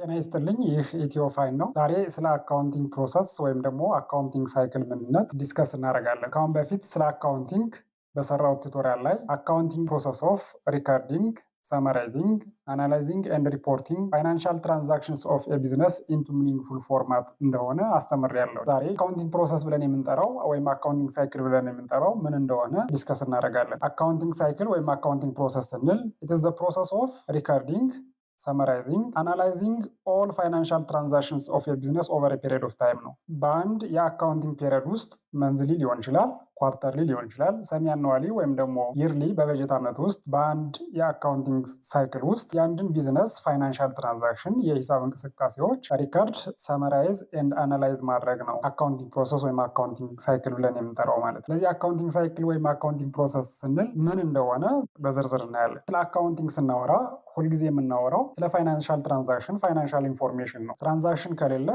ጤና ይስጥልኝ። ይህ ኢትዮ ፋይን ነው። ዛሬ ስለ አካውንቲንግ ፕሮሰስ ወይም ደግሞ አካውንቲንግ ሳይክል ምንነት ዲስከስ እናደርጋለን። ከአሁን በፊት ስለ አካውንቲንግ በሰራው ቱቶሪያል ላይ አካውንቲንግ ፕሮሰስ ኦፍ ሪካርዲንግ፣ ሰመራይዚንግ፣ አናላይዚንግ ኤንድ ሪፖርቲንግ ፋይናንሻል ትራንዛክሽንስ ኦፍ ኤ ቢዝነስ ኢንቱ ሚኒንግፉል ፎርማት እንደሆነ አስተምሬያለሁ። ዛሬ አካውንቲንግ ፕሮሰስ ብለን የምንጠራው ወይም አካውንቲንግ ሳይክል ብለን የምንጠራው ምን እንደሆነ ዲስከስ እናደርጋለን። አካውንቲንግ ሳይክል ወይም አካውንቲንግ ፕሮሰስ ስንል ኢት ኢዝ ዘ ፕሮሰስ ኦፍ ሪካርዲንግ ሰመራይዚንግ አናላይዚንግ ኦል ፋይናንሻል ትራንዛክሽንስ ኦፍ የቢዝነስ ኦቨር ፔሪድ ኦፍ ታይም ነው። በአንድ የአካውንቲንግ ፔሪድ ውስጥ መንዝሊ ሊሆን ይችላል፣ ኳርተርሊ ሊሆን ይችላል፣ ሰሚ አኑዋሊ ወይም ደግሞ ይርሊ በበጀት ዓመት ውስጥ በአንድ የአካውንቲንግ ሳይክል ውስጥ የአንድን ቢዝነስ ፋይናንሻል ትራንዛክሽን የሂሳብ እንቅስቃሴዎች ሪካርድ ሰመራይዝ ኤንድ አናላይዝ ማድረግ ነው አካውንቲንግ ፕሮሰስ ወይም አካውንቲንግ ሳይክል ብለን የምንጠራው ማለት። ስለዚህ አካውንቲንግ ሳይክል ወይም አካውንቲንግ ፕሮሰስ ስንል ምን እንደሆነ በዝርዝር እናያለን። ስለ አካውንቲንግ ስናወራ ሁልጊዜ የምናወራው ስለ ፋይናንሻል ትራንዛክሽን ፋይናንሻል ኢንፎርሜሽን ነው። ትራንዛክሽን ከሌለ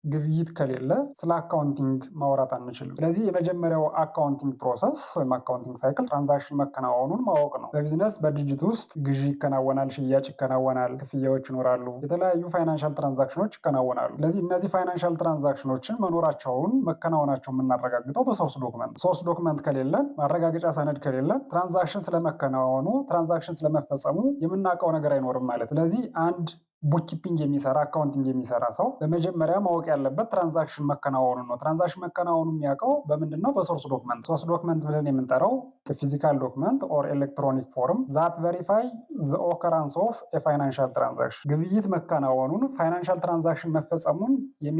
ግብይት ከሌለ ስለ አካውንቲንግ ማውራት አንችልም። ስለዚህ የመጀመሪያው አካውንቲንግ ፕሮሰስ ወይም አካውንቲንግ ሳይክል ትራንዛክሽን መከናወኑን ማወቅ ነው። በቢዝነስ በድርጅት ውስጥ ግዢ ይከናወናል፣ ሽያጭ ይከናወናል፣ ክፍያዎች ይኖራሉ፣ የተለያዩ ፋይናንሻል ትራንዛክሽኖች ይከናወናሉ። ስለዚህ እነዚህ ፋይናንሻል ትራንዛክሽኖችን መኖራቸውን መከናወናቸው የምናረጋግጠው በሶርስ ዶክመንት። ሶርስ ዶክመንት ከሌለን ማረጋገጫ ሰነድ ከሌለን ትራንዛክሽን ስለመከናወኑ ትራንዛክሽን ስለመፈጸሙ የምናውቀው ነገር አይኖርም ማለት። ስለዚህ አንድ ቡክኪፒንግ የሚሰራ አካውንቲንግ የሚሰራ ሰው በመጀመሪያ ማወቅ ያለበት ትራንዛክሽን መከናወኑ ነው። ትራንዛክሽን መከናወኑ የሚያውቀው በምንድን ነው? በሶርስ ዶክመንት። ሶርስ ዶክመንት ብለን የምንጠራው ፊዚካል ዶክመንት ኦር ኤሌክትሮኒክ ፎርም ዛት ቬሪፋይ ዘ ኦከራንስ ኦፍ የፋይናንሻል ትራንዛክሽን፣ ግብይት መከናወኑን ፋይናንሻል ትራንዛክሽን መፈጸሙን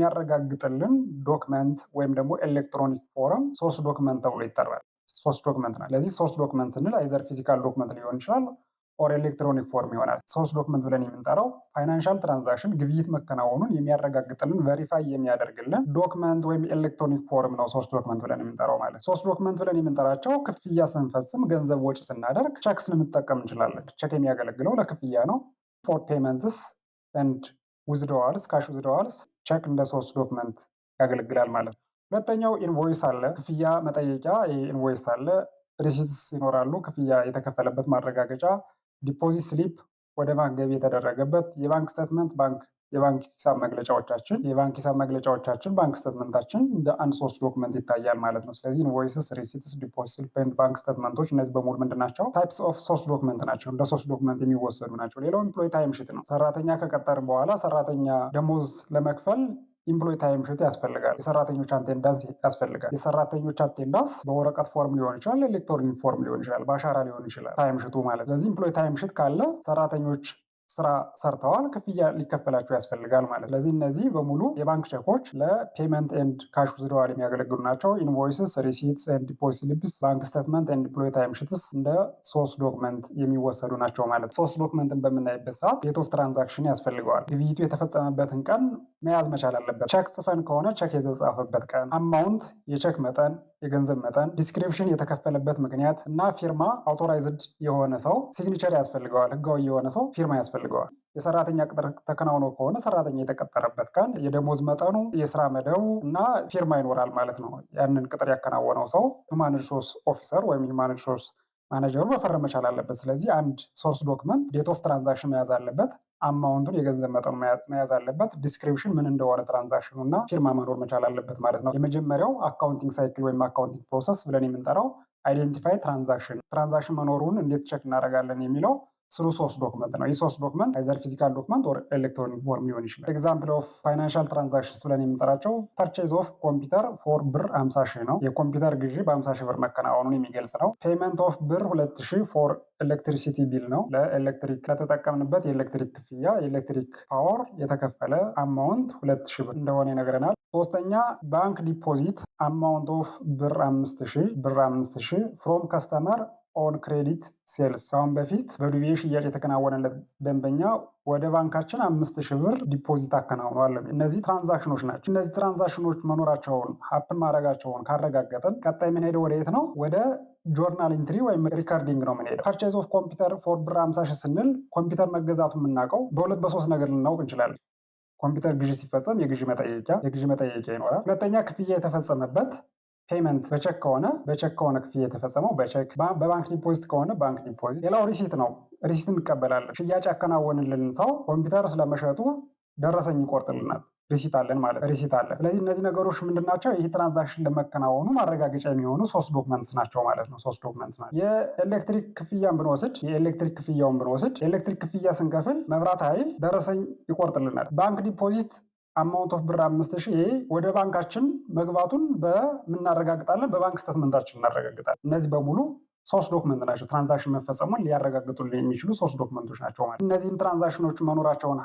የሚያረጋግጥልን ዶክመንት ወይም ደግሞ ኤሌክትሮኒክ ፎርም ሶርስ ዶክመንት ተብሎ ይጠራል። ሶርስ ዶክመንት ነው። ስለዚህ ሶርስ ዶክመንት ስንል አይዘር ፊዚካል ዶክመንት ሊሆን ይችላል ኦር ኤሌክትሮኒክ ፎርም ይሆናል። ሶርስ ዶክመንት ብለን የምንጠራው ፋይናንሻል ትራንዛክሽን ግብይት መከናወኑን የሚያረጋግጥልን ቨሪፋይ የሚያደርግልን ዶክመንት ወይም ኤሌክትሮኒክ ፎርም ነው ሶርስ ዶክመንት ብለን የምንጠራው ማለት። ሶርስ ዶክመንት ብለን የምንጠራቸው ክፍያ ስንፈጽም ገንዘብ ወጪ ስናደርግ ቼክ ልንጠቀም እንችላለን። ቼክ የሚያገለግለው ለክፍያ ነው። ፎር ፔመንትስ ኤንድ ዊዝድሮዋልስ፣ ካሽ ዊዝድሮዋልስ ቼክ እንደ ሶርስ ዶክመንት ያገለግላል ማለት። ሁለተኛው ኢንቮይስ አለ፣ ክፍያ መጠየቂያ ኢንቮይስ አለ። ሪሲትስ ይኖራሉ፣ ክፍያ የተከፈለበት ማረጋገጫ፣ ዲፖዚት ስሊፕ ወደ ባንክ ገቢ የተደረገበት፣ የባንክ ስቴትመንት የባንክ ሂሳብ መግለጫዎቻችን ባንክ ስቴትመንታችን እንደ አንድ ሶርስ ዶክመንት ይታያል ማለት ነው። ስለዚህ ኢንቮይስስ፣ ሪሲትስ፣ ዲፖዚት ስሊፕ ኤንድ ባንክ ስቴትመንቶች እነዚህ በሙሉ ምንድን ናቸው? ታይፕስ ኦፍ ሶርስ ዶክመንት ናቸው። እንደ ሶርስ ዶክመንት የሚወሰዱ ናቸው። ሌላው ኢምፕሎይ ታይም ሺት ነው። ሰራተኛ ከቀጠርን በኋላ ሰራተኛ ደሞዝ ለመክፈል ኢምፕሎይ ታይም ሺት ያስፈልጋል። የሰራተኞች አቴንዳንስ ያስፈልጋል። የሰራተኞች አቴንዳንስ በወረቀት ፎርም ሊሆን ይችላል፣ ኤሌክትሮኒክ ፎርም ሊሆን ይችላል፣ በአሻራ ሊሆን ይችላል ታይም ሺቱ ማለት። ስለዚህ ኢምፕሎይ ታይም ሺት ካለ ሰራተኞች ስራ ሰርተዋል፣ ክፍያ ሊከፈላቸው ያስፈልጋል ማለት። ስለዚህ እነዚህ በሙሉ የባንክ ቼኮች ለፔመንት ኤንድ ካሽ ዊዝድሮዋል የሚያገለግሉ ናቸው። ኢንቮይስስ፣ ሪሲትስ ኤንድ ዲፖዚት ስሊፕስ፣ ባንክ ስቴትመንት ኤንድ ኢምፕሎይ ታይም ሺትስ እንደ ሶርስ ዶክመንት የሚወሰዱ ናቸው ማለት። ሶርስ ዶክመንትን በምናይበት ሰዓት ዴት ኦፍ ትራንዛክሽን ያስፈልገዋል። ግብይቱ የተፈጸመበትን ቀን መያዝ መቻል አለበት። ቼክ ጽፈን ከሆነ ቼክ የተጻፈበት ቀን፣ አማውንት የቼክ መጠን፣ የገንዘብ መጠን፣ ዲስክሪፕሽን የተከፈለበት ምክንያት እና ፊርማ አውቶራይዝድ የሆነ ሰው ሲግኒቸር ያስፈልገዋል። ህጋዊ የሆነ ሰው ፊርማ ያስፈልገዋል። የሰራተኛ ቅጥር ተከናውኖ ከሆነ ሰራተኛ የተቀጠረበት ቀን፣ የደሞዝ መጠኑ፣ የስራ መደቡ እና ፊርማ ይኖራል ማለት ነው። ያንን ቅጥር ያከናወነው ሰው ሁማን ሪሶርስ ኦፊሰር ወይም ሁማን ሪሶርስ ማኔጀሩ መፈረም መቻል አለበት። ስለዚህ አንድ ሶርስ ዶክመንት ዴት ኦፍ ትራንዛክሽን መያዝ አለበት፣ አማውንቱን የገንዘብ መጠኑ መያዝ አለበት፣ ዲስክሪፕሽን ምን እንደሆነ ትራንዛክሽኑ እና ፊርማ መኖር መቻል አለበት ማለት ነው። የመጀመሪያው አካውንቲንግ ሳይክል ወይም አካውንቲንግ ፕሮሰስ ብለን የምንጠራው አይዴንቲፋይ ትራንዛክሽን መኖሩን እንዴት ቼክ እናደርጋለን የሚለው ስሩ ሶርስ ዶክመንት ነው። ይህ ሶርስ ዶክመንት አይዘር ፊዚካል ዶክመንት ኦር ኤሌክትሮኒክ ፎርም ሊሆን ይችላል። ኤግዛምፕል ኦፍ ፋይናንሻል ትራንዛክሽንስ ብለን የምንጠራቸው ፐርቼዝ ኦፍ ኮምፒውተር ፎር ብር 50 ሺህ ነው። የኮምፒውተር ግዢ በ50 ሺህ ብር መከናወኑን የሚገልጽ ነው። ፔመንት ኦፍ ብር 2000 ፎር ኤሌክትሪሲቲ ቢል ነው። ለኤሌክትሪክ ለተጠቀምንበት የኤሌክትሪክ ክፍያ የኤሌክትሪክ ፓወር የተከፈለ አማውንት 2000 ብር እንደሆነ ይነግረናል። ሶስተኛ ባንክ ዲፖዚት አማውንት ኦፍ ብር 5000 ፍሮም ከስተመር ኦን ክሬዲት ሴልስ። አሁን በፊት በዱቤ ሽያጭ የተከናወነለት ደንበኛ ወደ ባንካችን 5000 ብር ዲፖዚት አከናውኗል። እነዚህ ትራንዛክሽኖች ናቸው። እነዚህ ትራንዛክሽኖች መኖራቸውን ሀፕን ማድረጋቸውን ካረጋገጥን ቀጣይ ምን ሄደው ወደ የት ነው? ወደ ጆርናል ኢንትሪ ወይም ሪካርዲንግ ነው የምንሄደው። ፐርቼዝ ኦፍ ኮምፒውተር ፎር ብር 50 ሺህ ስንል ኮምፒውተር መገዛቱ የምናውቀው በ2 ነገር ልናውቅ እንችላለን። ኮምፒውተር ግዢ ሲፈጸም የግዢ መጠየቂያ ይኖራል። ሁለተኛ ክፍያ የተፈጸመበት ፔመንት በቼክ ከሆነ ክፍያ የተፈጸመው በቼክ፣ በባንክ ዲፖዚት ከሆነ ባንክ ዲፖዚት። ሌላው ሪሲት ነው። ሪሲት እንቀበላለን። ሽያጭ ያከናወንልን ሰው ኮምፒውተር ስለመሸጡ ደረሰኝ ይቆርጥልናል። ሪሲት አለን ማለት ሪሲት አለ። ስለዚህ እነዚህ ነገሮች ምንድናቸው? ይህ ትራንዛክሽን ለመከናወኑ ማረጋገጫ የሚሆኑ 3 ዶክመንትስ ናቸው ማለት ነው። 3 ዶክመንትስ ናቸው። የኤሌክትሪክ ክፍያውን ብንወስድ የኤሌክትሪክ ክፍያ ስንከፍል መብራት ኃይል ደረሰኝ ይቆርጥልናል። ባንክ ዲፖዚት አማውንት ኦፍ ብር 5000 ይሄ ወደ ባንካችን መግባቱን በምናረጋግጣለን፣ በባንክ ስቴትመንታችን እናረጋግጣለን። እነዚህ በሙሉ 3 ዶክመንት ናቸው። ትራንዛክሽን መፈጸሙን ሊያረጋግጡልን የሚችሉ 3 ዶክመንቶች ናቸው ማለት። እነዚህን ትራንዛክሽኖች መኖራቸውን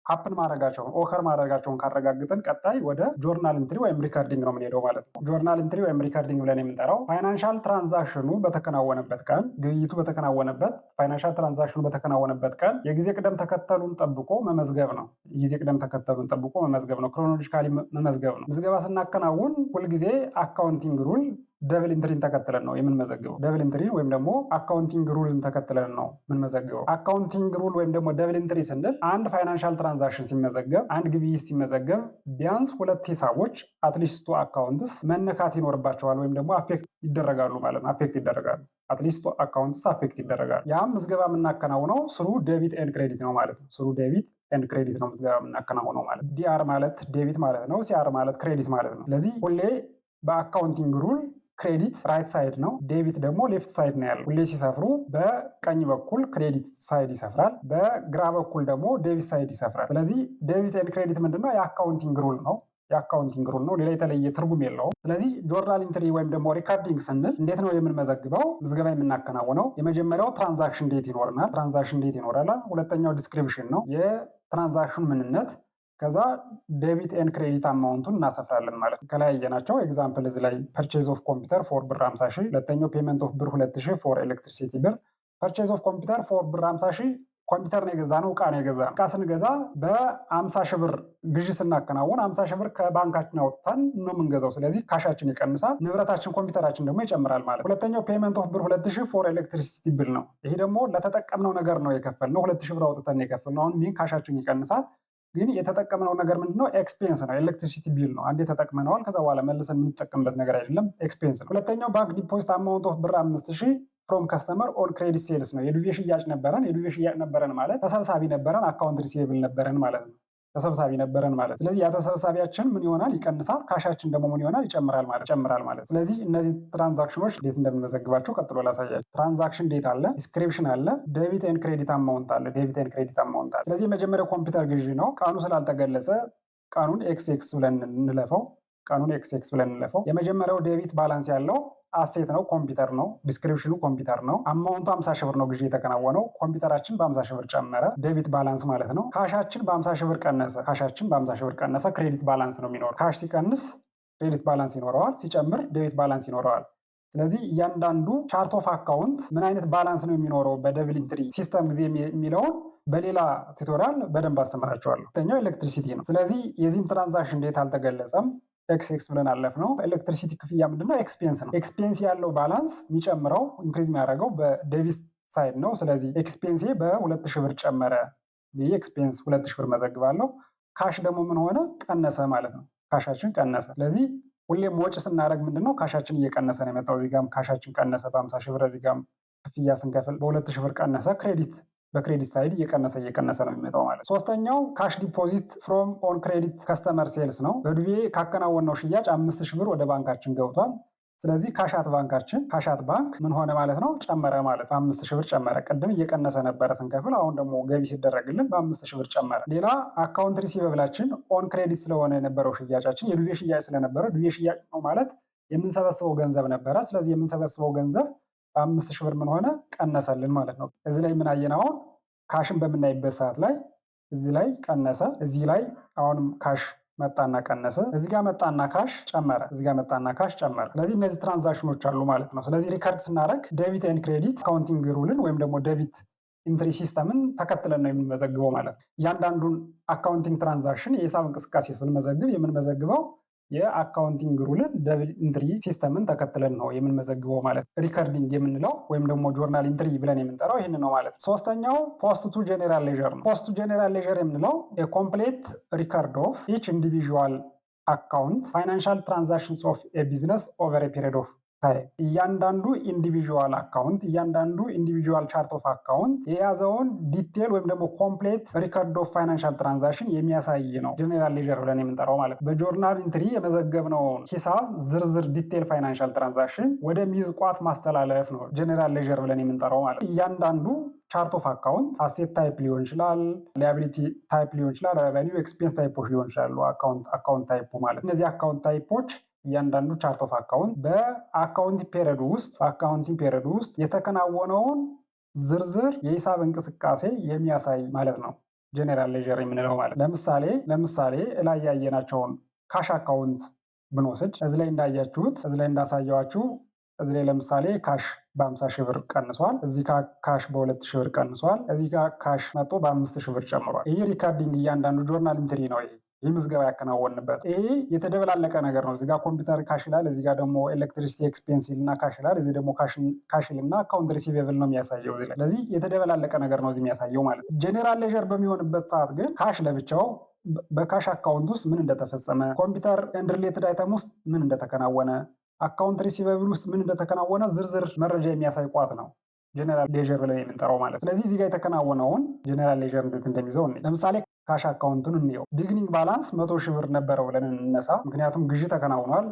ሀፕን ማድረጋቸውን ኦከር ማድረጋቸውን ካረጋግጥን ቀጣይ ወደ ጆርናል ኢንትሪ ወይም ሪከርዲንግ ነው የምንሄደው ማለት ነው። ጆርናል ኢንትሪ ወይም ሪከርዲንግ ብለን የምንጠራው ፋይናንሻል ትራንዛክሽኑ በተከናወነበት ቀን፣ ግብይቱ በተከናወነበት ፋይናንሻል ትራንዛክሽኑ በተከናወነበት ቀን የጊዜ ቅደም ተከተሉን ጠብቆ መመዝገብ ነው። የጊዜ ቅደም ተከተሉን ጠብቆ መመዝገብ ነው። ክሮኖሎጂካሊ መመዝገብ ነው። ምዝገባ ስናከናውን ሁልጊዜ አካውንቲንግ ሩል ደብል ኢንትሪን ተከትለን ነው የምንመዘግበው። ደብል ኢንትሪን ወይም ደግሞ አካውንቲንግ ሩልን ተከትለን ነው የምንመዘግበው። አካውንቲንግ ሩል ወይም ደግሞ ደብል ኢንትሪ ስንል አንድ ፋይናንሻል ትራንዛክሽን ሲመዘገብ፣ አንድ ግብይት ሲመዘገብ ቢያንስ 2 ሂሳቦች አትሊስት 2 አካውንትስ መነካት ይኖርባቸዋል ወይም ደግሞ አፌክት ይደረጋሉ ማለት ነው። አፌክት ይደረጋሉ። አትሊስት አካውንትስ አፌክት ይደረጋል። ያም ምዝገባ የምናከናውነው ስሩ ዴቢት ኤንድ ክሬዲት ነው ማለት ነው። ስሩ ዴቢት ኤንድ ክሬዲት ነው ምዝገባ የምናከናውነው ማለት ነው። ዲአር ማለት ዴቢት ማለት ነው። ሲአር ማለት ክሬዲት ማለት ነው። ስለዚህ ሁሌ በአካውንቲንግ ሩል ክሬዲት ራይት ሳይድ ነው፣ ዴቢት ደግሞ ሌፍት ሳይድ ነው ያለው። ሁሌ ሲሰፍሩ በቀኝ በኩል ክሬዲት ሳይድ ይሰፍራል፣ በግራ በኩል ደግሞ ዴቢት ሳይድ ይሰፍራል። ስለዚህ ዴቢት ኤንድ ክሬዲት ምንድነው? የአካውንቲንግ ሩል ነው። የአካውንቲንግ ሩል ነው። ሌላ የተለየ ትርጉም የለውም። ስለዚህ ጆርናል ኢንትሪ ወይም ደግሞ ሪካርዲንግ ስንል እንዴት ነው የምንመዘግበው? ምዝገባ የምናከናውነው የመጀመሪያው ትራንዛክሽን ዴት ይኖረናል። ትራንዛክሽን ዴት ይኖረናል። ሁለተኛው ዲስክሪፕሽን ነው፣ የትራንዛክሽን ምንነት። ከዛ ዴቢት ኤንድ ክሬዲት አማውንቱን እናሰፍራለን ማለት ነው። ከላይ ያየናቸው ኤግዛምፕል እዚህ ላይ ፐርቼዝ ኦፍ ኮምፒውተር ፎር ብር 50,000፣ ሁለተኛው ፔመንት ኦፍ ብር 2,000 ፎር ኤሌክትሪሲቲ ብር። ፐርቼዝ ኦፍ ኮምፒውተር ፎር ብር 50,000 ኮምፒውተር ነው የገዛ ነው፣ እቃ ነው የገዛ ነው። እቃ ስንገዛ በ50,000 ብር ግዢ ስናከናውን 50,000 ብር ከባንካችን አውጥተን ነው የምንገዛው። ስለዚህ ካሻችን ይቀንሳል፣ ንብረታችን ኮምፒውተራችን ደግሞ ይጨምራል ማለት። ሁለተኛው ፔመንት ኦፍ ብር 2,000 ፎር ኤሌክትሪሲቲ ብር ነው። ይሄ ደግሞ ለተጠቀምነው ነገር ነው የከፈልነው። 2,000 ብር አውጥተን የከፈልነው። አሁን ይህ ካሻችን ይቀንሳል፣ ግን የተጠቀምነው ነገር ምንድነው? ኤክስፔንስ ነው። ኤሌክትሪሲቲ ቢል ነው። አንዴ ተጠቅመነዋል፣ ከዛ በኋላ መልሰን የምንጠቀምበት ነገር አይደለም፣ ኤክስፔንስ ነው። ሁለተኛው ባንክ ዲፖዚት አማውንት ኦፍ ብር 5,000 ፍሮም ከስተመር ኦን ክሬዲት ሴልስ ነው። የዱቤ ሽያጭ ነበረን። የዱቤ ሽያጭ ነበረን ማለት ተሰብሳቢ ነበረን፣ አካውንት ሪሲቬብል ነበረን ማለት ነው። ተሰብሳቢ ነበረን ማለት። ስለዚህ ያ ተሰብሳቢያችን ምን ይሆናል? ይቀንሳል። ካሻችን ደግሞ ምን ይሆናል? ይጨምራል ማለት። ስለዚህ እነዚህ ትራንዛክሽኖች እንዴት እንደምንመዘግባቸው ቀጥሎ ላሳያችሁ። ትራንዛክሽን ዴት አለ፣ ዲስክሪፕሽን አለ፣ ዴቢት ኤንድ ክሬዲት አማውንት አለ። ስለዚህ የመጀመሪያው ኮምፒውተር ግዢ ነው። ቀኑ ስላልተገለጸ ቀኑን ኤክስ ብለን እንለፈው። የመጀመሪያው ዴቢት ባላንስ ያለው አሴት ነው፣ ኮምፒውተር ነው። ዲስክሪፕሽኑ ኮምፒውተር ነው። አማውንቱ 50,000 ብር ነው ግዢ የተከናወነው። ኮምፒውተራችን በ50,000 ብር ጨመረ፣ ዴቢት ባላንስ ማለት ነው። ካሻችን በ50,000 ብር ቀነሰ፣ ክሬዲት ባላንስ ነው የሚኖረው። ካሽ ሲቀንስ ክሬዲት ባላንስ ይኖረዋል፣ ሲጨምር ዴቢት ባላንስ ይኖረዋል። ስለዚህ እያንዳንዱ ቻርት ኦፍ አካውንት ምን አይነት ባላንስ ነው የሚኖረው በደብል ኢንትሪ ሲስተም ጊዜ የሚለውን በሌላ ቱቶሪያል በደንብ አስተምራቸዋለሁ። ሁለተኛው ኤሌክትሪሲቲ ነው። ስለዚህ የዚህም ትራንዛክሽን ዴት አልተገለጸም፣ ኤክስ ብለን አለፍ ነው። ኤሌክትሪሲቲ ክፍያ ምንድነው? ኤክስፔንስ ነው። ኤክስፔንስ ያለው ባላንስ የሚጨምረው ኢንክሪዝ የሚያደርገው በዴቢት ሳይድ ነው። ስለዚህ ኤክስፔንሴ በ2,000 ብር ጨመረ ብዬ ኤክስፔንስ 2,000 ብር መዘግባለሁ። ካሽ ደግሞ ምን ሆነ? ቀነሰ ማለት ነው። ካሻችን ቀነሰ። ስለዚህ ሁሌም ወጪ ስናደርግ ምንድነው? ካሻችን እየቀነሰ ነው የመጣው። እዚህ ጋርም ካሻችን ቀነሰ በ50,000 ብር፣ እዚህ ጋርም ክፍያ ስንከፍል በ2,000 ብር ቀነሰ። በክሬዲት ሳይድ እየቀነሰ ነው የሚመጣው ማለት። ሶስተኛው ካሽ ዲፖዚት ፍሮም ኦን ክሬዲት ከስተመር ሴልስ ነው። በዱቤ ካከናወነው ሽያጭ 5,000 ብር ወደ ባንካችን ገብቷል። ስለዚህ ካሻት ባንክ ምን ሆነ ማለት ነው? ጨመረ ማለት 5,000 ብር ጨመረ። ቅድም እየቀነሰ ነበረ ስንከፍል፣ አሁን ደግሞ ገቢ ሲደረግልን በ5,000 ብር ጨመረ። ሌላ አካውንት ሪሲቨብላችን ኦን ክሬዲት ስለሆነ የነበረው ሽያጫችን የዱቤ ሽያጭ ስለነበረ ዱቤ ሽያጭ ነው ማለት የምንሰበስበው ገንዘብ ነበረ። ስለዚህ የምንሰበስበው ገንዘብ በ5,000 ብር ምን ሆነ? ቀነሰልን ማለት ነው። እዚህ ላይ ምን አየን? አሁን ካሽን በምናይበት ሰዓት ላይ እዚህ ላይ ቀነሰ፣ እዚህ ላይ አሁንም ካሽ መጣና ቀነሰ፣ እዚህ ጋር መጣና ካሽ ጨመረ፣ ስለዚህ እነዚህ ትራንዛክሽኖች አሉ ማለት ነው። ስለዚህ ሪከርድ ስናደርግ ዴቢት ኤንድ ክሬዲት አካውንቲንግ ሩልን ወይም ደግሞ ዴቢት ኢንትሪ ሲስተምን ተከትለን ነው የምንመዘግበው ማለት ነው። እያንዳንዱን አካውንቲንግ ትራንዛክሽን የሂሳብ እንቅስቃሴ ስንመዘግብ የምንመዘግበው የአካውንቲንግ ሩልን ደብል ኢንትሪ ሲስተምን ተከትለን ነው የምንመዘግበው ማለት ነው። ሪከርዲንግ የምንለው ወይም ደግሞ ጆርናል ኢንትሪ ብለን የምንጠራው ይህን ነው ማለት ነው። ሶስተኛው ፖስት ቱ ጄኔራል ሌጀር ነው። ፖስት ቱ ጄኔራል ሌጀር የምንለው የኮምፕሌት ሪከርድ ኦፍ ኢች ኢንዲቪዥዋል አካውንት ፋይናንሻል ትራንዛክሽንስ ኦፍ ኤ ቢዝነስ ኦቨር ኤ ፒሪድ ኦፍ ታይፕ እያንዳንዱ ኢንዲቪዥዋል አካውንት እያንዳንዱ ኢንዲቪዥዋል ቻርት ኦፍ አካውንት የያዘውን ዲቴል ወይም ደግሞ ኮምፕሌት ሪከርድ ኦፍ ፋይናንሻል ትራንዛክሽን የሚያሳይ ነው ጀኔራል ሌጀር ብለን የምንጠራው ማለት ነው። በጆርናል ኢንትሪ የመዘገብነውን ሂሳብ ዝርዝር ዲቴል ፋይናንሻል ትራንዛክሽን ወደሚይዝ ቋት ማስተላለፍ ነው ጀኔራል ሌጀር ብለን የምንጠራው ማለት ነው። እያንዳንዱ ቻርት ኦፍ አካውንት አሴት ታይፕ ሊሆን ይችላል፣ ሊያቢሊቲ ታይፕ ሊሆን ይችላል፣ ሬቨኒው ኤክስፔንስ ታይፖች ሊሆን ይችላሉ። አካውንት ታይፑ ማለት እነዚህ አካውንት ታይፖች እያንዳንዱ ቻርት ኦፍ አካውንት በአካውንቲንግ ፔሪዮድ ውስጥ የተከናወነውን ዝርዝር የሂሳብ እንቅስቃሴ የሚያሳይ ማለት ነው ጀኔራል ሌጀር የምንለው ማለት። ለምሳሌ ላይ ያየናቸውን ካሽ አካውንት ብንወስድ እዚህ ላይ እንዳያችሁት እዚህ ላይ እንዳሳየዋችሁ እዚህ ላይ ለምሳሌ ካሽ በ50 ሺህ ብር ቀንሷል። እዚህ ጋር ካሽ በ2 ሺህ ብር ቀንሷል። እዚህ ጋር ካሽ መጥቶ በ5 ሺህ ብር ጨምሯል። ይህ ሪካርዲንግ እያንዳንዱ ጆርናል ኢንትሪ ነው። ይህ ምዝገባ ያከናወንበት ይሄ የተደበላለቀ ነገር ነው። እዚህ ጋር ኮምፒውተር ካሽ ይላል፣ እዚህ ጋር ደግሞ ኤሌክትሪሲቲ ኤክስፔንስ ይልና ካሽ ይላል፣ እዚህ ደግሞ ካሽ ይልና አካውንት ሪሲቬብል ነው የሚያሳየው እዚህ ላይ። ስለዚህ የተደበላለቀ ነገር ነው እዚህ የሚያሳየው ማለት ነው። ጄኔራል ሌጀር በሚሆንበት ሰዓት ግን ካሽ ለብቻው በካሽ አካውንት ውስጥ ምን እንደተፈጸመ፣ ኮምፒውተር ኤንድ ሪሌትድ አይተም ውስጥ ምን እንደተከናወነ፣ አካውንት ሪሲቬብል ውስጥ ምን እንደተከናወነ ዝርዝር መረጃ የሚያሳይ ቋት ነው ጀኔራል ሌጀር ብለን የምንጠራው ማለት። ስለዚህ እዚህ ጋር የተከናወነውን ጀኔራል ሌጀር እንዴት እንደሚይዘው ለምሳሌ ካሽ አካውንቱን እንየው። ቢግኒንግ ባላንስ 100 ሺህ ብር ነበረው ብለን እንነሳ። ምክንያቱም ግዢ ተከናውኗል።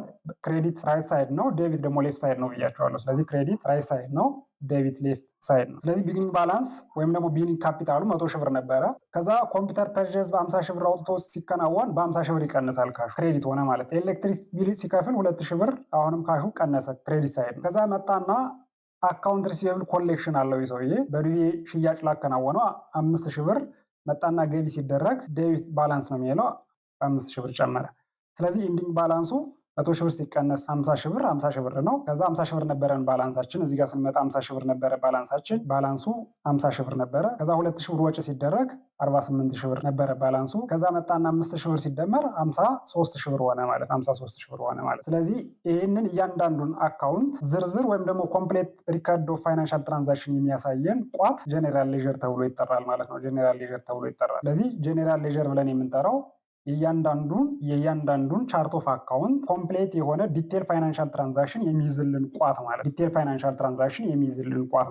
ክሬዲት ራይት ሳይድ ነው፣ ዴቢት ደግሞ ሌፍት ሳይድ ነው ብያቸዋለሁ። ስለዚህ ክሬዲት ራይት ሳይድ ነው፣ ዴቢት ሌፍት ሳይድ ነው። ስለዚህ ቢግኒንግ ባላንስ ወይም ደግሞ ቢግኒንግ ካፒታሉ 100 ሺህ ብር ነበረ። ከዛ ኮምፒውተር ፐርቼዝ በ50 ሺህ ብር አውጥቶ ሲከናወን በ50 ሺህ ብር ይቀንሳል፣ ካሹ ክሬዲት ሆነ ማለት ነው። ኤሌክትሪክ ቢል ሲከፍል 2 ሺህ ብር አሁንም ካሹ ቀነሰ፣ ክሬዲት ሳይድ ነው። ከዛ መጣና አካውንት ሪሲቬብል ኮሌክሽን አለው ሰውዬ በዱቤ ሽያጭ ላከናወነው 5 ሺህ ብር መጣና ገቢ ሲደረግ ዴቢት ባላንስ ነው የሚለው 5 ሺህ ብር ጨመረ። ስለዚህ ኢንዲንግ ባላንሱ 100 ሺህ ብር ሲቀነስ 50 ሺህ ብር ነው። ከዛ 50 ሺህ ብር ነበረን ባላንሳችን። እዚህ ጋር ስንመጣ 50 ሺህ ብር ነበረ ባላንሳችን። ባላንሱ 50 ሺህ ብር ነበረ። ከዛ 2 ሺህ ብር ወጪ ሲደረግ 48 ሺህ ብር ነበረ ባላንሱ። ከዛ መጣና 5 ሺህ ብር ሲደመር 53 ሺህ ብር ሆነ ማለት 53 ሺህ ብር ሆነ ማለት። ስለዚህ ይህንን እያንዳንዱን አካውንት ዝርዝር ወይም ደግሞ ኮምፕሌት ሪከርድ ኦፍ ፋይናንሻል ትራንዛክሽን የሚያሳየን ቋት ጀኔራል ሌጀር ተብሎ ይጠራል ማለት ነው። ጀኔራል ሌጀር ተብሎ ይጠራል። ስለዚህ ጀኔራል ሌጀር ብለን የምንጠራው የእያንዳንዱን ቻርት ኦፍ አካውንት ኮምፕሌት የሆነ ዲቴል ፋይናንሻል ትራንዛክሽን የሚይዝልን ቋት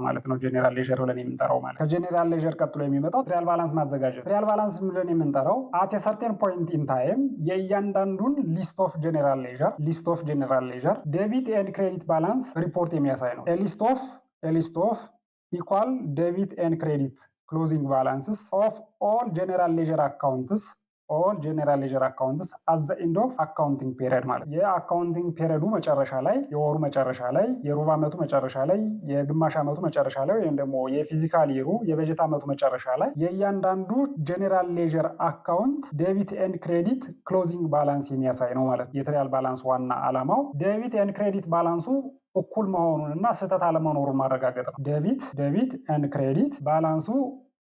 ማለት ነው ጀኔራል ሌጀር ብለን የምንጠራው ማለት። ከጀኔራል ሌጀር ቀጥሎ የሚመጣው ትሪያል ባላንስ ማዘጋጀት። ትሪያል ባላንስ ብለን የምንጠራው አት ሰርቴን ፖይንት ኢን ታይም የእያንዳንዱን ሊስት ኦፍ ጀኔራል ሌጀር ዴቢት ኤንድ ክሬዲት ባላንስ ሪፖርት የሚያሳይ ነው። ሊስት ኦፍ ኢኳል ዴቢት ኤንድ ክሬዲት ክሎዚንግ ባላንስስ ኦፍ ኦል ጀኔራል ሌጀር አካውንትስ አት ዘ ኤንድ ኦፍ አካውንቲንግ ፔሪድ ማለት የአካውንቲንግ ፔሪዱ መጨረሻ ላይ፣ የወሩ መጨረሻ ላይ፣ የሩብ ዓመቱ መጨረሻ ላይ፣ የግማሽ ዓመቱ መጨረሻ ላይ ወይም ደግሞ የፊዚካል ይሩ የበጀት ዓመቱ መጨረሻ ላይ የእያንዳንዱ ጀኔራል ሌጀር አካውንት ዴቢት ኤንድ ክሬዲት ክሎዚንግ ባላንስ የሚያሳይ ነው ማለት። የትሪያል ባላንስ ዋና ዓላማው ዴቢት ኤንድ ክሬዲት ባላንሱ እኩል መሆኑን እና ስህተት አለመኖሩን ማረጋገጥ ነው። ዴቢት ኤንድ ክሬዲት ባላንሱ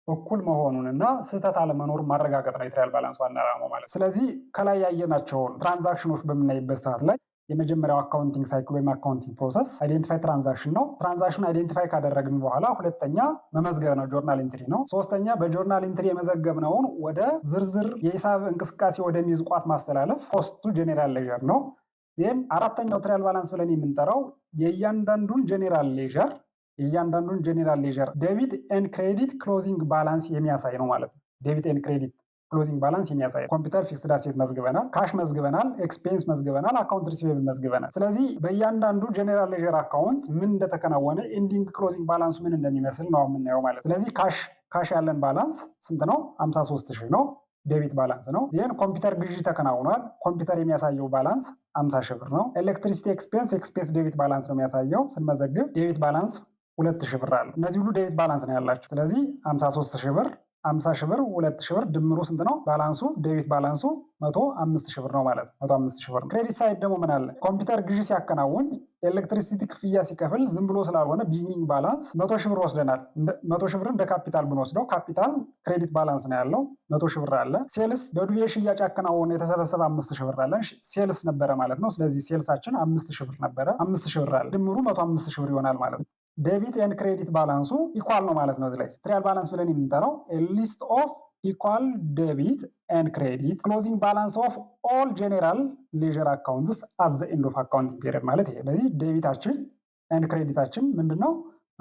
እኩል መሆኑንና ስህተት አለመኖር ማረጋገጥ ነው የትሪያል ባላንስ ዋና ዓላማው ማለት። ስለዚህ ከላይ ያየናቸውን ትራንዛክሽኖች በምናይበት ሰዓት ላይ የመጀመሪያው አካውንቲንግ ሳይክል ወይም አካውንቲንግ ፕሮሰስ አይዴንቲፋይ ትራንዛክሽን ነው። ትራንዛክሽን አይዴንቲፋይ ካደረግን በኋላ ሁለተኛ መመዝገብ ነው፣ ጆርናል ኢንትሪ ነው። ሶስተኛ በጆርናል ኢንትሪ የመዘገብነውን ወደ ዝርዝር የሂሳብ እንቅስቃሴ ወደሚይዝ ቋት ማስተላለፍ ፖስቱ ጀኔራል ሌጀር ነው። ዜን አራተኛው ትሪያል ባላንስ ብለን የምንጠራው የእያንዳንዱን ጀኔራል ሌጀር ዴቢት ኤንድ ክሬዲት ክሎዚንግ ባላንስ የሚያሳይ ነው ማለት ነው። ዴቢት ኤንድ ክሬዲት ክሎዚንግ ባላንስ የሚያሳይ ኮምፒውተር ፊክስድ አሴት መዝግበናል፣ ካሽ መዝግበናል፣ ኤክስፔንስ መዝግበናል፣ አካውንት ሪሲቬብል መዝግበናል። ስለዚህ በእያንዳንዱ ጀኔራል ሌጀር አካውንት ምን እንደተከናወነ ኢንዲንግ ክሎዚንግ ባላንሱ ምን እንደሚመስል ነው የምናየው ማለት። ስለዚህ ካሽ ያለን ባላንስ ስንት ነው? 53 ሺህ ነው። ዴቢት ባላንስ ነው። ዚህን ኮምፒውተር ግዢ ተከናውኗል። ኮምፒውተር የሚያሳየው ባላንስ 50 ሺህ ብር ነው። ኤሌክትሪሲቲ ኤክስፔንስ ዴቢት ባላንስ ነው የሚያሳየው። ስንመዘግብ ዴቢት ባላንስ 2 ሺህ ብር አለ። እነዚህ ሁሉ ዴቢት ባላንስ ነው ያላቸው። ስለዚህ 53 ሺህ ብር 50 ሺህ ብር 2 ሺህ ብር ድምሩ ስንት ነው? ባላንሱ ዴቢት ባላንሱ 105 ሺህ ብር ነው ማለት ነው። 105 ሺህ ብር። ክሬዲት ሳይድ ደግሞ ምን አለ? ኮምፒውተር ግዢ ሲያከናውን ኤሌክትሪሲቲ ክፍያ ሲከፍል ዝም ብሎ ስላልሆነ ቢጊኒንግ ባላንስ 100 ሺህ ብር ወስደናል። 100 ሺህ ብር እንደ ካፒታል ብንወስደው ካፒታል ክሬዲት ባላንስ ነው ያለው 100 ሺህ ብር አለ። ሴልስ በዱቤ ሽያጭ ያከናወነ የተሰበሰበ 5 ሺህ ብር አለ። ሴልስ ነበረ ማለት ነው። ስለዚህ ሴልሳችን 5 ሺህ ብር ነበረ። 5 ሺህ ብር አለ። ድምሩ 105 ሺህ ብር ይሆናል ማለት ነው። ዴቢት ኤንድ ክሬዲት ባላንሱ ኢኳል ነው ማለት ነው። እዚህ ላይ ትሪያል ባላንስ ብለን የምንጠራው ሊስት ኦፍ ኢኳል ዴቢት ኤንድ ክሬዲት ክሎዚንግ ባላንስ ኦፍ ኦል ጄኔራል ሌዥር አካውንትስ አት ዘ ኤንድ ኦፍ አካውንቲንግ ፔሪድ ማለት ይሄ። ስለዚህ ዴቢታችን ኤንድ ክሬዲታችን ምንድነው?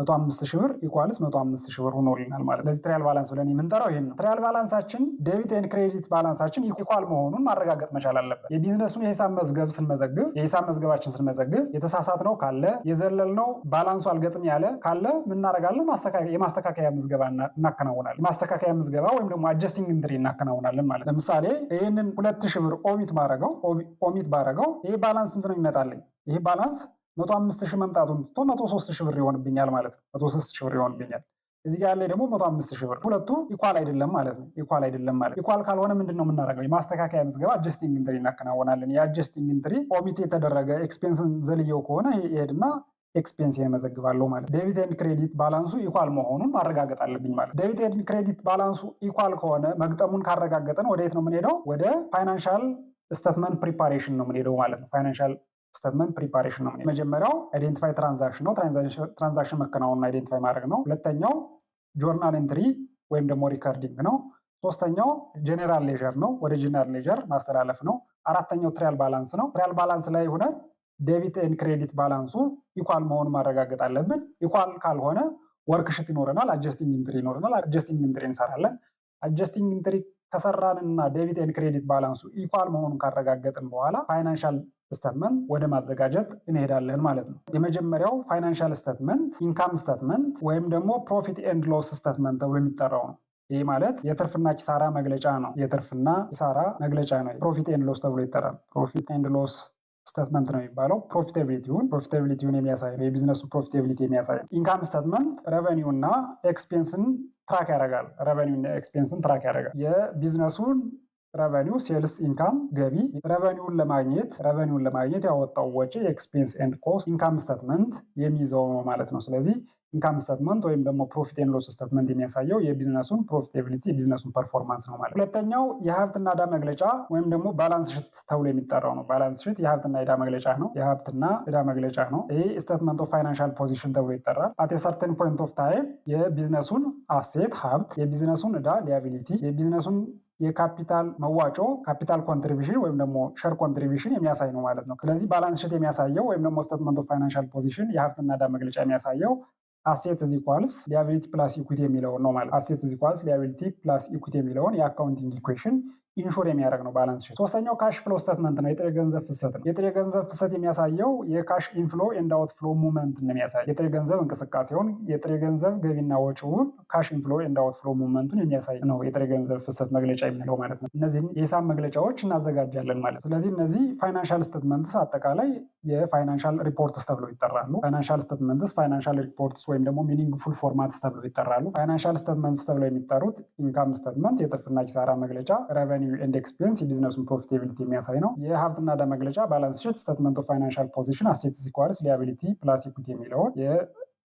105 ሺህ ብር ኢኳልስ 105 ሺህ ብር ሆኖልናል ማለት። ስለዚህ ትሪያል ባላንስ ብለን የምንጠራው ይሄን ነው። ትሪያል ባላንሳችን ዴቢት ኤንድ ክሬዲት ባላንሳችን ኢኳል መሆኑን ማረጋገጥ መቻል አለበት። የቢዝነሱን የሂሳብ መዝገብ ስንመዘግብ የሂሳብ መዝገባችን ስንመዘግብ የተሳሳትነው ካለ የዘለልነው ባላንሱ አልገጥም ያለ ካለ ምን እናደርጋለን? የማስተካከያ ምዝገባ እናከናውናለን። የማስተካከያ ምዝገባ ወይም ደግሞ አጀስቲንግ ኢንትሪ እናከናውናለን ማለት። ለምሳሌ ይህንን 2000 ብር ኦሚት ባረገው ይሄ ባላንስ ስንት ነው ይመጣልኝ? ይሄ ባላንስ 105 ሺህ መምጣቱን ትቶ 103 ሺህ ብር ይሆንብኛል ማለት ነው። 103 ሺህ ብር ይሆንብኛል። እዚህ ጋር ላይ ደግሞ 105 ሺህ ብር። ሁለቱ ኢኳል አይደለም ማለት ነው። ኢኳል አይደለም ማለት ኢኳል ካልሆነ ምንድነው የምናደርገው? የማስተካከያ ምዝገባ አጀስቲንግ ኢንትሪ እናከናወናለን። የአጀስቲንግ ኢንትሪ ኦሚት የተደረገ ኤክስፔንስን ዘልየው ከሆነ ይሄድና ኤክስፔንስ የመዘግባለሁ ማለት። ዴቢት ኤንድ ክሬዲት ባላንሱ ኢኳል መሆኑን ማረጋገጥ አለብኝ ማለት። ዴቢት ኤንድ ክሬዲት ባላንሱ ኢኳል ከሆነ መግጠሙን ካረጋገጠን ወደ የት ነው የምንሄደው? ወደ ፋይናንሻል ስቴትመንት ፕሪፓሬሽን ነው የምንሄደው ማለት ነው። ፋይናንሻል ስቴትመንት ፕሪፓሬሽን ነው። መጀመሪያው አይዴንቲፋይ ትራንዛክሽን ነው። ትራንዛክሽን መከናወኑን አይዴንቲፋይ ማድረግ ነው። ሁለተኛው ጆርናል ኤንትሪ ወይም ደግሞ ሪከርዲንግ ነው። ሶስተኛው ጄኔራል ሌጀር ነው። ወደ ጄኔራል ሌጀር ማስተላለፍ ነው። አራተኛው ትሪያል ባላንስ ነው። ትሪያል ባላንስ ላይ ሆነን ዴቢት ኤንድ ክሬዲት ባላንሱ ኢኳል መሆኑን ማረጋገጥ አለብን። ኢኳል ካልሆነ ወርክሽት ይኖረናል፣ አጀስቲንግ ኢንትሪ ይኖረናል። አጀስቲንግ ኢንትሪ እንሰራለን። አጀስቲንግ ኢንትሪ ከሰራንና ዴቢት ኤንድ ክሬዲት ባላንሱ ኢኳል መሆኑን ካረጋገጥን በኋላ ፋይናንሻል ስቴትመንት ወደ ማዘጋጀት እንሄዳለን ማለት ነው። የመጀመሪያው ፋይናንሻል ስቴትመንት ኢንካም ስቴትመንት ወይም ደግሞ ፕሮፊት ኤንድ ሎስ ስቴትመንት ተብሎ የሚጠራው ነው። ይህ ማለት የትርፍና ኪሳራ መግለጫ ነው። የትርፍና ኪሳራ መግለጫ ነው። ፕሮፊት ኤንድ ሎስ ተብሎ ይጠራል። ፕሮፊት ኤንድ ሎስ ስቴትመንት ነው የሚባለው። ፕሮፊታቢሊቲውን የሚያሳይ ነው። የቢዝነሱ ፕሮፊታቢሊቲ የሚያሳይ ነው። ኢንካም ስቴትመንት ሬቨኒው እና ኤክስፔንስን ትራክ ያደርጋል። ሬቨኒው እና ኤክስፔንስን ትራክ ያደርጋል። የቢዝነሱን ሬቨኒው ሴልስ ኢንካም ገቢ ሬቨኒውን ለማግኘት ያወጣው ወጪ ኤክስፔንስ ኤንድ ኮስት ኢንካም ስቴትመንት የሚይዘው ነው ማለት ነው። ስለዚህ ኢንካም ስቴትመንት ወይም ደግሞ ፕሮፊት ኤንድ ሎስ ስቴትመንት የሚያሳየው የቢዝነሱን ፕሮፊታቢሊቲ የቢዝነሱን ፐርፎርማንስ ነው ማለት ነው። ሁለተኛው የሀብትና ዕዳ መግለጫ ወይም ደግሞ ባላንስ ሽት ተብሎ የሚጠራው ነው። ባላንስ ሽት የሀብትና ዕዳ መግለጫ ነው። የሀብትና ዕዳ መግለጫ ነው። ይሄ ስቴትመንት ኦፍ ፋይናንሻል ፖዚሽን ተብሎ ይጠራል። አት ሰርተን ፖይንት ኦፍ ታይም የቢዝነሱን አሴት ሀብት፣ የቢዝነሱን ዕዳ ሊያቢሊቲ፣ የቢዝነሱን የካፒታል መዋጮ ካፒታል ኮንትሪቢሽን ወይም ደግሞ ሸር ኮንትሪቢሽን የሚያሳይ ነው ማለት ነው። ስለዚህ ባላንስ ሽት የሚያሳየው ወይም ደግሞ ስቴትመንት ኦፍ ፋይናንሻል ፖዚሽን የሀብትና ዕዳ መግለጫ የሚያሳየው አሴት ኢዝ ኢኳልስ ሊያቢሊቲ ፕላስ ኢኩዊቲ የሚለውን ነው ማለት። አሴት ኢዝ ኢኳልስ ሊያቢሊቲ ፕላስ ኢኩዊቲ የሚለውን የአካውንቲንግ ኢኩዌሽን ኢንሹር የሚያደርግ ነው ባላንስ ሺት። ሶስተኛው ካሽ ፍሎ ስቴትመንት ነው። የጥሬ ገንዘብ ፍሰት ነው። የጥሬ ገንዘብ ፍሰት የሚያሳየው የካሽ ኢንፍሎ ኤንድ አውት ፍሎ ሙቭመንት ነው የሚያሳይ። የጥሬ ገንዘብ እንቅስቃሴውን የጥሬ ገንዘብ ገቢና ወጪውን ካሽ ኢንፍሎ ኤንድ አውት ፍሎ ሙቭመንቱን የሚያሳይ ነው የጥሬ ገንዘብ ፍሰት መግለጫ የሚለው ማለት ነው። እነዚህን የሂሳብ መግለጫዎች እናዘጋጃለን ማለት። ስለዚህ እነዚህ ፋይናንሻል ስቴትመንትስ አጠቃላይ የፋይናንሻል ሪፖርትስ ተብለው ይጠራሉ። ፋይናንሻል ስቴትመንትስ ፋይናንሻል ሪፖርትስ ወይም ደግሞ ሚኒንግፉል ፎርማትስ ተብለው ይጠራሉ። ፋይናንሻል ስቴትመንትስ ተብለው የሚጠሩት ኢንካም ስቴትመንት የትርፍና ኪሳራ መግለጫ፣ ሬቨኒው ኤንድ ኤክስፔንስ የቢዝነሱን ፕሮፊታቢሊቲ የሚያሳይ ነው። የሀብትና ዕዳ መግለጫ ባላንስ ሺት ስቴትመንት ኦፍ ፋይናንሻል ፖዚሽን አሴትስ ኢኳልስ ሊያቢሊቲ ፕላስ ኢኩዊቲ የሚለውን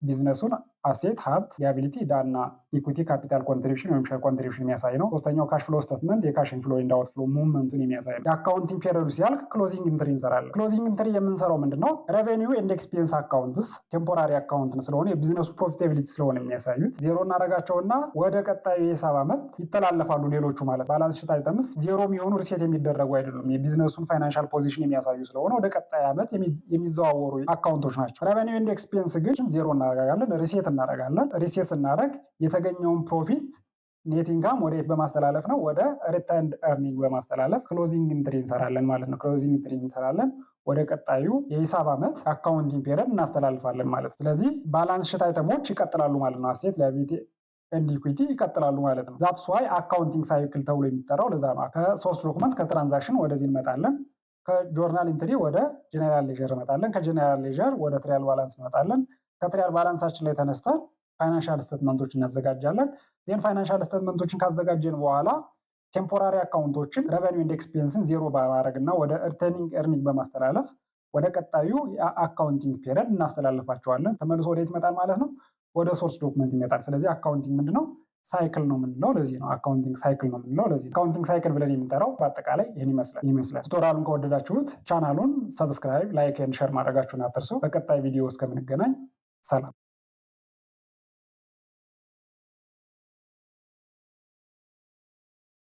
የቢዝነሱን አሴት ሀብት፣ ሊያቢሊቲ፣ ዕዳና ኢኩዊቲ ካፒታል ኮንትሪቢሽን ወይም ሼር ኮንትሪቢሽን የሚያሳይ ነው። ሶስተኛው ካሽ ፍሎ ስቴትመንት የካሽ ኢንፍሎ ኤንድ አውት ፍሎ ሙቭመንቱን የሚያሳይ ነው። የአካውንቲንግ ፔሪዮዱ ሲያልቅ ክሎዚንግ ኢንትሪ እንሰራለን። ክሎዚንግ ኢንትሪ የምንሰራው ምንድነው? ሬቨኒው ኤንድ ኤክስፔንስ አካውንትስ ቴምፖራሪ አካውንት ስለሆነ የቢዝነሱ ፕሮፊታቢሊቲ ስለሆነ የሚያሳዩት ዜሮ እናደርጋቸውና ወደ ቀጣዩ የሂሳብ ዓመት ይተላለፋሉ። ሌሎቹ ማለት ባላንስ ሺት አይተምስ ዜሮ የሚሆኑ ሪሴት የሚደረጉ አይደሉም። የቢዝነሱን ፋይናንሻል ፖዚሽን የሚያሳዩ ስለሆነ ወደ ቀጣይ ዓመት የሚዘዋወሩ አካውንቶች ናቸው። ሬቨኒው ኤንድ ኤክስፔንስ ግን ዜሮ እናደርጋለን፣ ሪሴት እናደርጋለን። ሪሴት ስናደርግ የተገኘውን ፕሮፊት ኔት ኢንካም ወደ የት በማስተላለፍ ነው? ወደ ሪተርንድ ኤርኒንግ በማስተላለፍ ክሎዚንግ ኢንትሪ እንሰራለን ማለት ነው። ክሎዚንግ ኢንትሪ እንሰራለን ወደ ቀጣዩ የሂሳብ ዓመት አካውንቲንግ ፔሪየድ እናስተላልፋለን ማለት ነው። ስለዚህ ባላንስ ሺት አይተሞች ይቀጥላሉ ማለት ነው። አሴት ሊያቢሊቲ ኤንድ ኢኩዊቲ ይቀጥላሉ ማለት ነው። ዛትስ ዋይ አካውንቲንግ ሳይክል ተብሎ የሚጠራው ለዛ ነው። ከሶስት ዶክመንት ከትራንዛክሽን ወደዚህ እንመጣለን። ከጆርናል ኢንትሪ ወደ ጄኔራል ሌጀር እንመጣለን። ከጄኔራል ሌጀር ወደ ትሪያል ባላንስ እንመጣለን። ከትሪያል ባላንሳችን ላይ ተነስተን ፋይናንሻል ስቴትመንቶች እናዘጋጃለን። ዜን ፋይናንሻል ስቴትመንቶችን ካዘጋጀን በኋላ ቴምፖራሪ አካውንቶችን ሬቨኒው ኤንድ ኤክስፔንስን ዜሮ በማድረግ እና ወደ ሪተርኒንግ ኤርኒንግ በማስተላለፍ ወደ ቀጣዩ የአካውንቲንግ ፔሪየድ እናስተላልፋቸዋለን። ተመልሶ ወደ የት ይመጣል ማለት ነው? ወደ ሶርስ ዶክመንት ይመጣል። ስለዚህ አካውንቲንግ ምንድነው? ሳይክል ነው የምንለው ለዚህ ነው። አካውንቲንግ ሳይክል ነው የምንለው ለዚህ ነው። አካውንቲንግ ሳይክል ብለን የምንጠራው በአጠቃላይ ይህን ይመስላል። ቱቶሪያሉን ከወደዳችሁት ቻናሉን ሰብስክራይብ፣ ላይክ ኤንድ ሼር ማድረጋችሁን አትርሱ። በቀጣይ ቪዲዮ እስከምንገናኝ ሰላም።